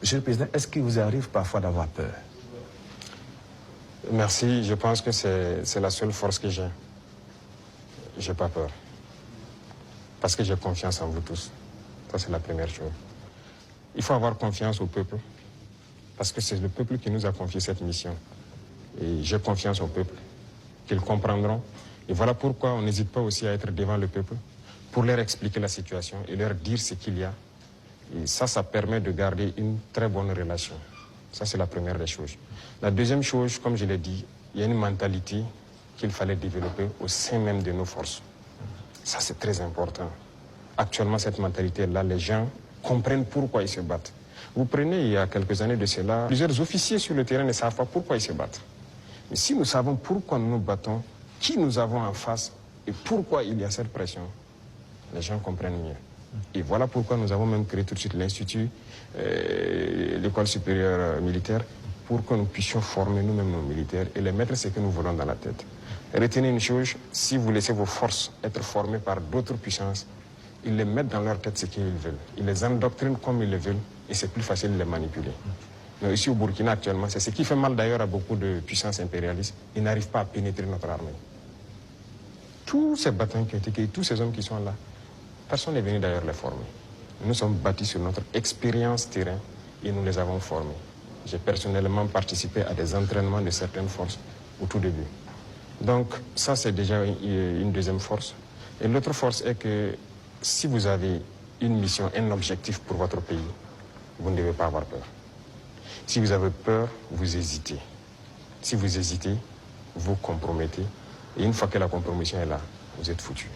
Monsieur le Président, est-ce qu'il vous arrive parfois d'avoir peur? Merci, je pense que c'est la seule force que j'ai. Je n'ai pas peur. Parce que j'ai confiance en vous tous. Ça, c'est la première chose. Il faut avoir confiance au peuple. Parce que c'est le peuple qui nous a confié cette mission. Et j'ai confiance au peuple, qu'ils comprendront. Et voilà pourquoi on n'hésite pas aussi à être devant le peuple pour leur expliquer la situation et leur dire ce qu'il y a. Et ça permet de garder une très bonne relation. Ça, c'est la première des choses. La deuxième chose, comme je l'ai dit, il y a une mentalité qu'il fallait développer au sein même de nos forces. Ça, c'est très important. Actuellement, cette mentalité-là, les gens comprennent pourquoi ils se battent. Vous prenez, il y a quelques années de cela, plusieurs officiers sur le terrain ne savent pas pourquoi ils se battent. Mais si nous savons pourquoi nous nous battons, qui nous avons en face et pourquoi il y a cette pression, les gens comprennent mieux. Et voilà pourquoi nous avons même créé tout de suite l'Institut, l'école supérieure militaire, pour que nous puissions former nous-mêmes nos militaires et les mettre ce que nous voulons dans la tête. Retenez une chose, si vous laissez vos forces être formées par d'autres puissances, ils les mettent dans leur tête ce qu'ils veulent. Ils les endoctrinent comme ils le veulent et c'est plus facile de les manipuler. Mais ici au Burkina actuellement, c'est ce qui fait mal d'ailleurs à beaucoup de puissances impérialistes. Ils n'arrivent pas à pénétrer notre armée. Tous ces bataillons qui ont été créés, tous ces hommes qui sont là, personne n'est venu d'ailleurs les former. Nous sommes bâtis sur notre expérience terrain et nous les avons formés. J'ai personnellement participé à des entraînements de certaines forces au tout début. Donc ça, c'est déjà une deuxième force. Et l'autre force est que si vous avez une mission, un objectif pour votre pays, vous ne devez pas avoir peur. Si vous avez peur, vous hésitez. Si vous hésitez, vous compromettez. Et une fois que la compromission est là, vous êtes foutu.